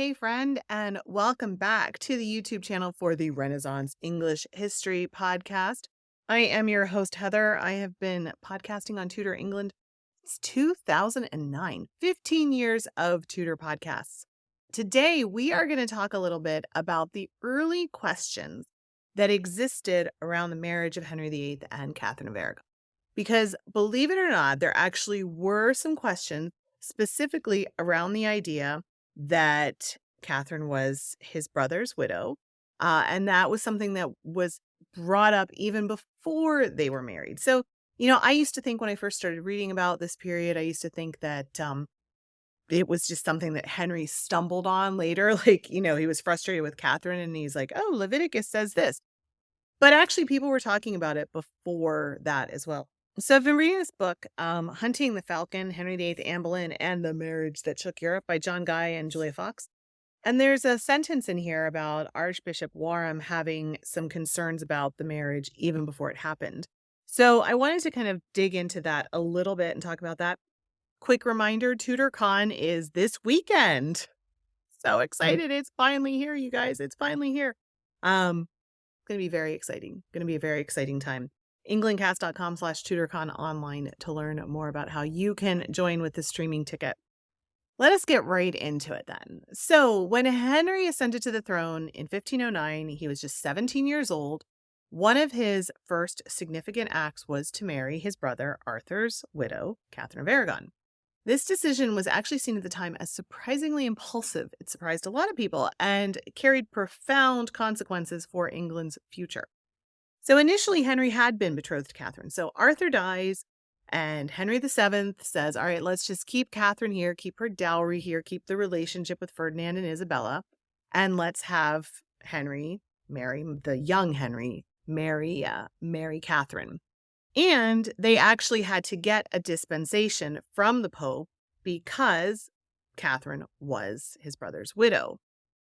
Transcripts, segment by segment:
Hey, friend, and welcome back to the YouTube channel for the Renaissance English History Podcast. I am your host, Heather. I have been podcasting on Tudor England since 2009, 15 years of Tudor podcasts. Today, we are going to talk a little bit about the early questions that existed around the marriage of Henry VIII and Katherine of Aragon. Because believe it or not, there actually were some questions specifically around the idea that Catherine was his brother's widow. And that was something that was brought up even before they were married. So, I used to think when I first started reading about this period, I used to think that it was just something that Henry stumbled on later. Like, he was frustrated with Catherine and he's like, oh, Leviticus says this. But actually, people were talking about it before that as well. So I've been reading this book, Hunting the Falcon, Henry VIII, Anne Boleyn, and the Marriage That Shook Europe by John Guy and Julia Fox. And there's a sentence in here about Archbishop Warham having some concerns about the marriage even before it happened. So I wanted to kind of dig into that a little bit and talk about that. Quick reminder, Tudorcon is this weekend. So excited. It's finally here, you guys. It's finally here. Going to be very exciting. Going to be a very exciting time. englandcast.com/TudorCon online to learn more about how you can join with the streaming ticket. Let us get right into it then. So when Henry ascended to the throne in 1509, he was just 17 years old. One of his first significant acts was to marry his brother Arthur's widow, Katherine of Aragon. This decision was actually seen at the time as surprisingly impulsive. It surprised a lot of people and carried profound consequences for England's future. So initially, Henry had been betrothed to Catherine. So Arthur dies, and Henry VII says, all right, let's just keep Catherine here, keep her dowry here, keep the relationship with Ferdinand and Isabella, and let's have Henry marry, the young Henry, marry Catherine. And they actually had to get a dispensation from the Pope because Catherine was his brother's widow.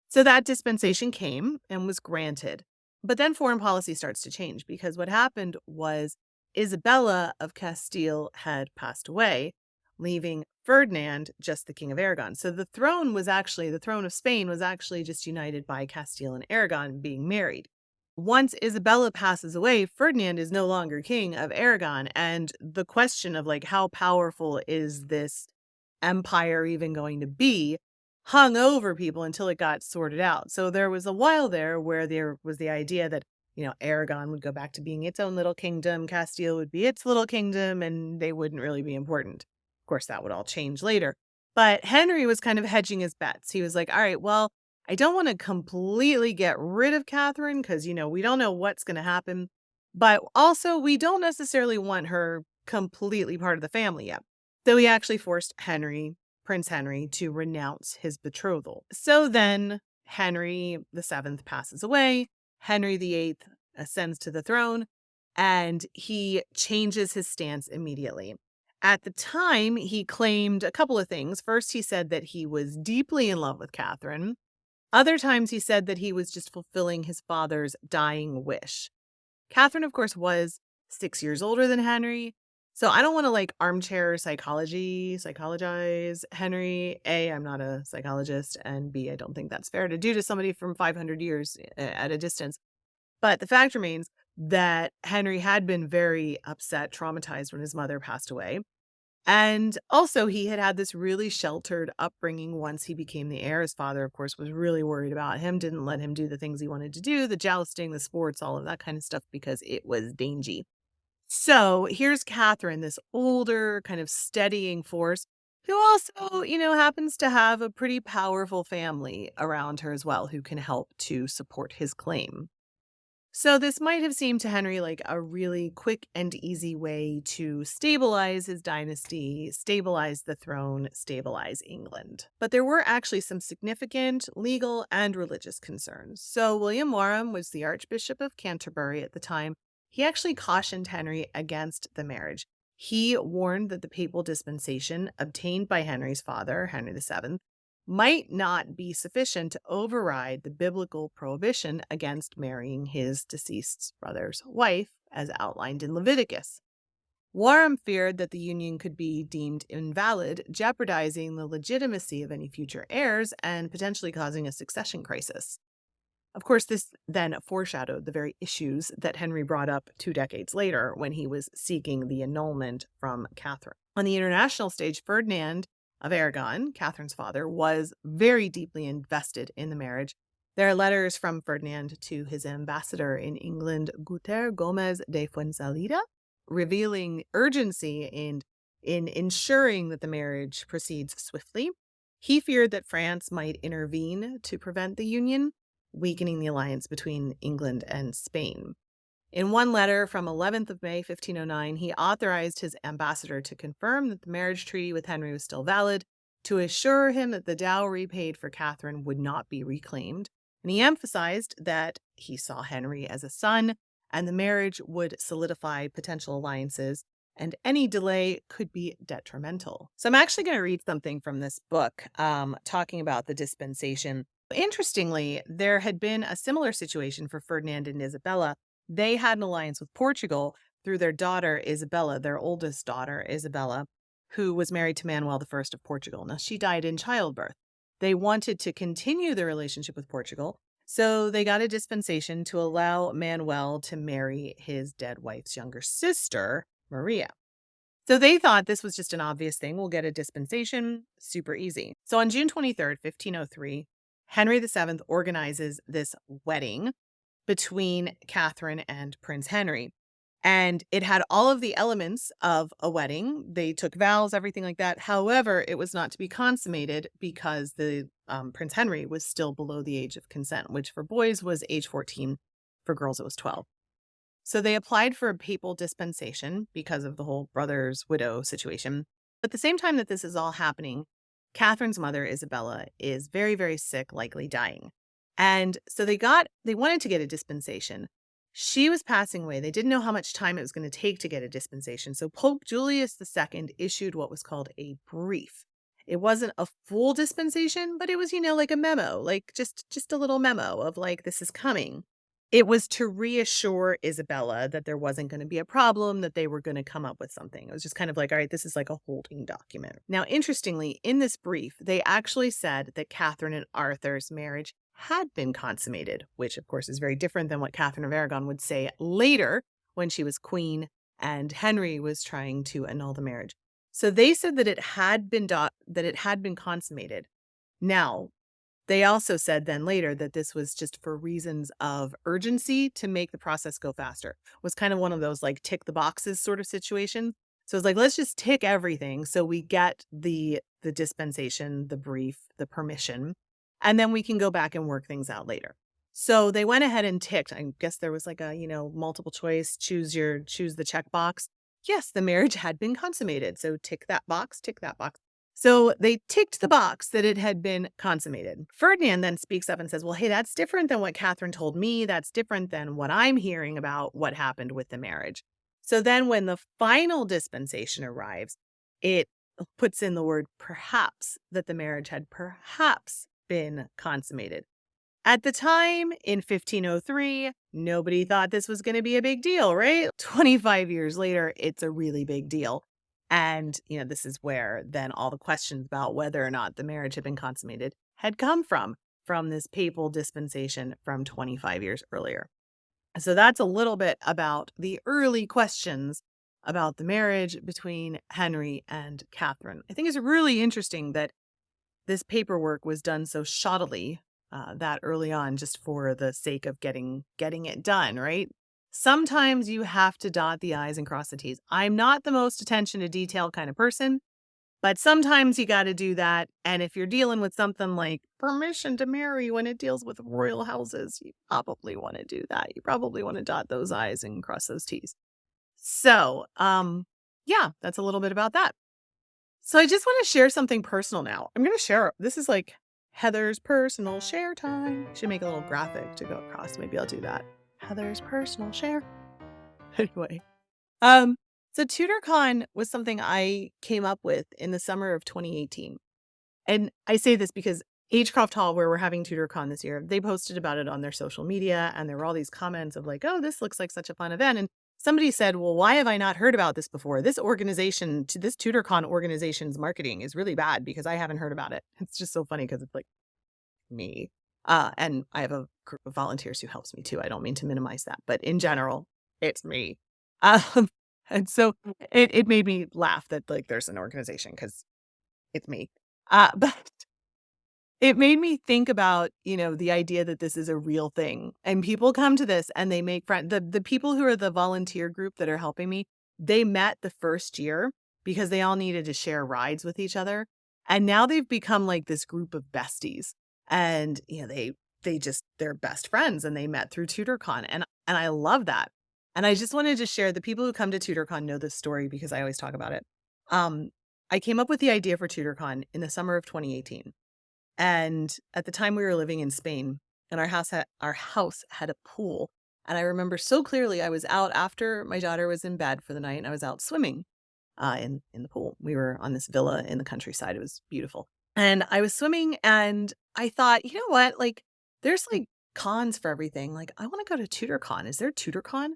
So that dispensation came and was granted. But then foreign policy starts to change because what happened was Isabella of Castile had passed away, leaving Ferdinand just the King of Aragon. So the throne of Spain was actually just united by Castile and Aragon being married. Once Isabella passes away, Ferdinand is no longer king of Aragon. And the question of how powerful is this empire even going to be hung over people until it got sorted out. So there was a while there where there was the idea that, Aragon would go back to being its own little kingdom, Castile would be its little kingdom, and they wouldn't really be important. Of course, that would all change later. But Henry was kind of hedging his bets. He was like, all right, well, I don't want to completely get rid of Catherine because, we don't know what's going to happen. But also, we don't necessarily want her completely part of the family yet. So he actually forced Prince Henry, to renounce his betrothal. So then Henry VII passes away. Henry VIII ascends to the throne, and he changes his stance immediately. At the time, he claimed a couple of things. First, he said that he was deeply in love with Catherine. Other times he said that he was just fulfilling his father's dying wish. Catherine, of course, was 6 years older than Henry. So I don't want to armchair psychologize Henry. A, I'm not a psychologist. And B, I don't think that's fair to do to somebody from 500 years at a distance. But the fact remains that Henry had been very upset, traumatized when his mother passed away. And also, he had had this really sheltered upbringing once he became the heir. His father, of course, was really worried about him, didn't let him do the things he wanted to do, the jousting, the sports, all of that kind of stuff, because it was dangy. So here's Catherine, this older, kind of steadying force, who also, happens to have a pretty powerful family around her as well, who can help to support his claim. So this might have seemed to Henry like a really quick and easy way to stabilize his dynasty, stabilize the throne, stabilize England. But there were actually some significant legal and religious concerns. So William Warham was the Archbishop of Canterbury at the time. He actually cautioned Henry against the marriage. He warned that the papal dispensation obtained by Henry's father, Henry VII, might not be sufficient to override the biblical prohibition against marrying his deceased brother's wife, as outlined in Leviticus. Warham feared that the union could be deemed invalid, jeopardizing the legitimacy of any future heirs and potentially causing a succession crisis. Of course, this then foreshadowed the very issues that Henry brought up 2 decades later when he was seeking the annulment from Catherine. On the international stage, Ferdinand of Aragon, Catherine's father, was very deeply invested in the marriage. There are letters from Ferdinand to his ambassador in England, Guter Gomez de Fuensalida, revealing urgency in ensuring that the marriage proceeds swiftly. He feared that France might intervene to prevent the union, weakening the alliance between England and Spain. In one letter from 11th of May, 1509, he authorized his ambassador to confirm that the marriage treaty with Henry was still valid, to assure him that the dowry paid for Catherine would not be reclaimed, and he emphasized that he saw Henry as a son, and the marriage would solidify potential alliances, and any delay could be detrimental. So I'm actually going to read something from this book talking about the dispensation. Interestingly, there had been a similar situation for Ferdinand and Isabella. They had an alliance with Portugal through their daughter Isabella, their oldest daughter Isabella, who was married to Manuel I of Portugal. Now, she died in childbirth. They wanted to continue the relationship with Portugal, so they got a dispensation to allow Manuel to marry his dead wife's younger sister, Maria. So they thought this was just an obvious thing. We'll get a dispensation, super easy. So on June 23rd, 1503, Henry VII organizes this wedding between Catherine and Prince Henry. And it had all of the elements of a wedding. They took vows, everything like that. However, it was not to be consummated because the Prince Henry was still below the age of consent, which for boys was age 14. For girls, it was 12. So they applied for a papal dispensation because of the whole brother's widow situation. At the same time that this is all happening, Catherine's mother, Isabella, is very, very sick, likely dying. And so they wanted to get a dispensation. She was passing away. They didn't know how much time it was going to take to get a dispensation. So Pope Julius II issued what was called a brief. It wasn't a full dispensation, but it was, like a memo, like just a little memo of like, this is coming. It was to reassure Isabella that there wasn't going to be a problem, that they were going to come up with something. It was just kind of like, all right, this is like a holding document. Now, interestingly, in this brief, they actually said that Catherine and Arthur's marriage had been consummated, which of course is very different than what Katherine of Aragon would say later when she was queen and Henry was trying to annul the marriage. So they said that it had been consummated. Now, they also said then later that this was just for reasons of urgency to make the process go faster. It was kind of one of those like tick the boxes sort of situations. So it's like, let's just tick everything so we get the dispensation, the brief, the permission, and then we can go back and work things out later. So they went ahead and ticked. I guess there was like a, multiple choice, choose the checkbox. Yes, the marriage had been consummated. So tick that box, tick that box. So they ticked the box that it had been consummated. Ferdinand then speaks up and says, well, hey, that's different than what Catherine told me. That's different than what I'm hearing about what happened with the marriage. So then when the final dispensation arrives, it puts in the word perhaps, that the marriage had perhaps been consummated. At the time, in 1503, nobody thought this was going to be a big deal, right? 25 years later, it's a really big deal. And, this is where then all the questions about whether or not the marriage had been consummated had come from this papal dispensation from 25 years earlier. So that's a little bit about the early questions about the marriage between Henry and Catherine. I think it's really interesting that this paperwork was done so shoddily that early on, just for the sake of getting it done, right? Sometimes you have to dot the I's and cross the T's. I'm not the most attention to detail kind of person, but sometimes you got to do that. And if you're dealing with something like permission to marry when it deals with royal houses, you probably want to do that. You probably want to dot those I's and cross those T's. So, yeah, that's a little bit about that. So I just want to share something personal now. I'm going to share. This is like Heather's personal share time. Should make a little graphic to go across. Maybe I'll do that. Heather's personal share. Anyway, so Tudorcon was something I came up with in the summer of 2018. And I say this because Agecroft Hall, where we're having Tudorcon this year, they posted about it on their social media, and there were all these comments of like, oh, this looks like such a fun event. And somebody said, well, why have I not heard about this before? This organization, this Tudorcon organization's marketing is really bad because I haven't heard about it. It's just so funny because it's like me. And I have a group of volunteers who helps me too. I don't mean to minimize that, but in general, it's me. Um, and so it made me laugh that like there's an organization because it's me. But it made me think about, the idea that this is a real thing and people come to this and they make friends. The people who are the volunteer group that are helping me, they met the first year because they all needed to share rides with each other. And now they've become like this group of besties. And, they're best friends and they met through TutorCon. And I love that. And I just wanted to share the people who come to TutorCon know this story because I always talk about it. I came up with the idea for TutorCon in the summer of 2018. And at the time we were living in Spain and our house had a pool. And I remember so clearly I was out after my daughter was in bed for the night and I was out swimming in the pool. We were on this villa in the countryside. It was beautiful. And I was swimming and I thought, you know what? Like there's like cons for everything. Like I want to go to TutorCon. Is there TutorCon?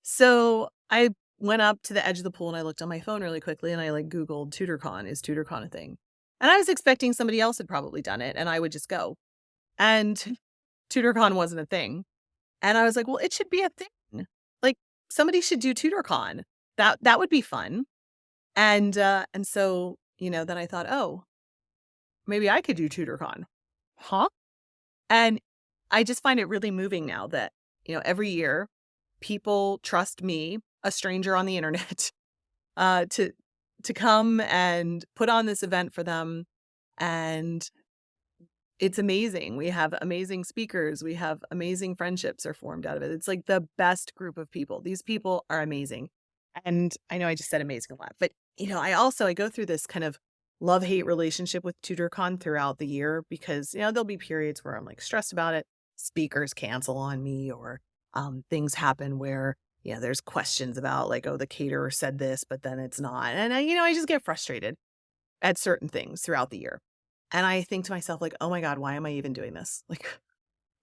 So I went up to the edge of the pool and I looked on my phone really quickly and I like Googled TutorCon. Is TutorCon a thing? And I was expecting somebody else had probably done it and I would just go. And TutorCon wasn't a thing. And I was like, well, it should be a thing. Like somebody should do TutorCon. That would be fun. And so, then I thought, oh, maybe I could do TutorCon. Huh? And I just find it really moving now that, every year people trust me, a stranger on the internet, to come and put on this event for them. And it's amazing. We have amazing speakers. We have amazing friendships are formed out of it. It's like the best group of people. These people are amazing. And I know I just said amazing a lot, but I go through this kind of love-hate relationship with TutorCon throughout the year because, there'll be periods where I'm like stressed about it. Speakers cancel on me or things happen where, there's questions about like, oh, the caterer said this, but then it's not. And I just get frustrated at certain things throughout the year. And I think to myself, like, oh my God, why am I even doing this? Like,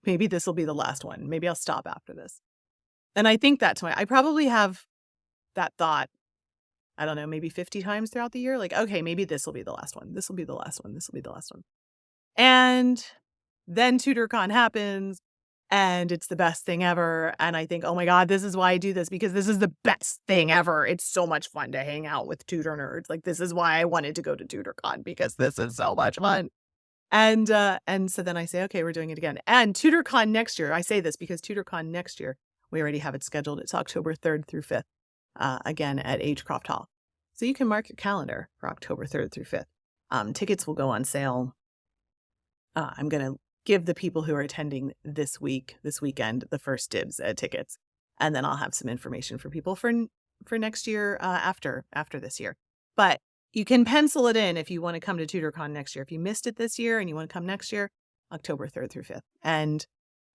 maybe this will be the last one. Maybe I'll stop after this. And I think that I probably have that thought, I don't know, maybe 50 times throughout the year. Like, okay, maybe this will be the last one. This will be the last one. This will be the last one. And then TutorCon happens and it's the best thing ever. And I think, oh my God, this is why I do this because this is the best thing ever. It's so much fun to hang out with tutor nerds. Like this is why I wanted to go to TutorCon because this is so much fun. And so then I say, okay, we're doing it again. And TutorCon next year, I say this because TutorCon next year, we already have it scheduled. It's October 3rd through 5th, again at Agecroft Hall. So you can mark your calendar for October 3rd through 5th. Tickets will go on sale. I'm going to give the people who are attending this weekend, the first dibs at tickets. And then I'll have some information for people for next year, after this year. But you can pencil it in if you want to come to TutorCon next year. If you missed it this year and you want to come next year, October 3rd through 5th. And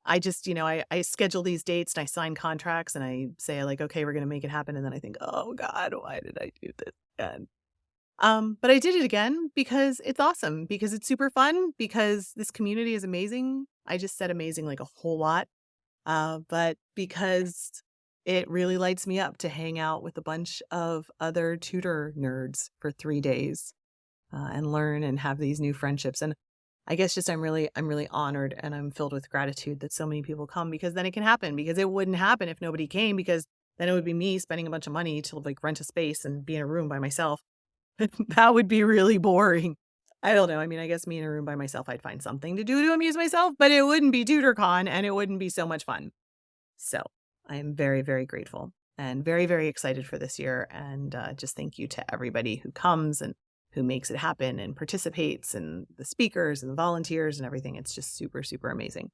I just, I schedule these dates and I sign contracts and I say like, okay, we're going to make it happen. And then I think, oh God, why did I do this again? But I did it again because it's awesome, because it's super fun, because this community is amazing. I just said amazing like a whole lot. But because it really lights me up to hang out with a bunch of other tutor nerds for 3 days, and learn and have these new friendships. And I guess just I'm really honored and I'm filled with gratitude that so many people come, because then it can happen, because it wouldn't happen if nobody came, because then it would be me spending a bunch of money to like rent a space and be in a room by myself. That would be really boring. I don't know. I mean, I guess me in a room by myself, I'd find something to do to amuse myself, but it wouldn't be TutorCon and it wouldn't be so much fun. So I am very, very grateful and very, very excited for this year. And just thank you to everybody who comes and who makes it happen and participates, and the speakers and the volunteers and everything. It's just super, super amazing.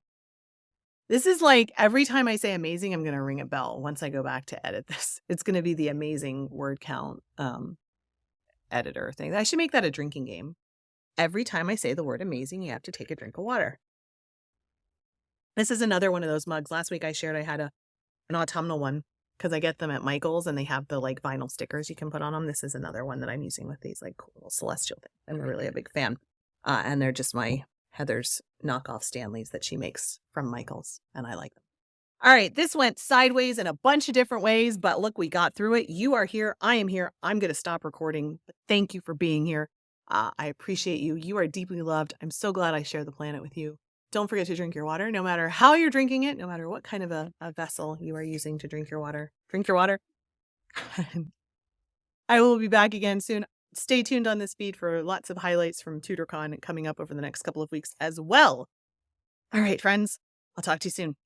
This is like every time I say amazing, I'm going to ring a bell once I go back to edit this. It's going to be the amazing word count editor thing. I should make that a drinking game. Every time I say the word amazing, you have to take a drink of water. This is another one of those mugs. Last week I shared I had an autumnal one because I get them at Michael's and they have the like vinyl stickers you can put on them. This is another one that I'm using with these like cool little celestial things. I'm really a big fan. And they're just my Heather's knockoff Stanleys that she makes from Michael's, and I like them. All right, this went sideways in a bunch of different ways, but look, we got through it. You are here. I am here. I'm going to stop recording, but thank you for being here. I appreciate you. You are deeply loved. I'm so glad I share the planet with you. Don't forget to drink your water, no matter how you're drinking it, no matter what kind of a vessel you are using to drink your water. Drink your water. I will be back again soon. Stay tuned on this feed for lots of highlights from Tudorcon coming up over the next couple of weeks as well. All right, friends, I'll talk to you soon.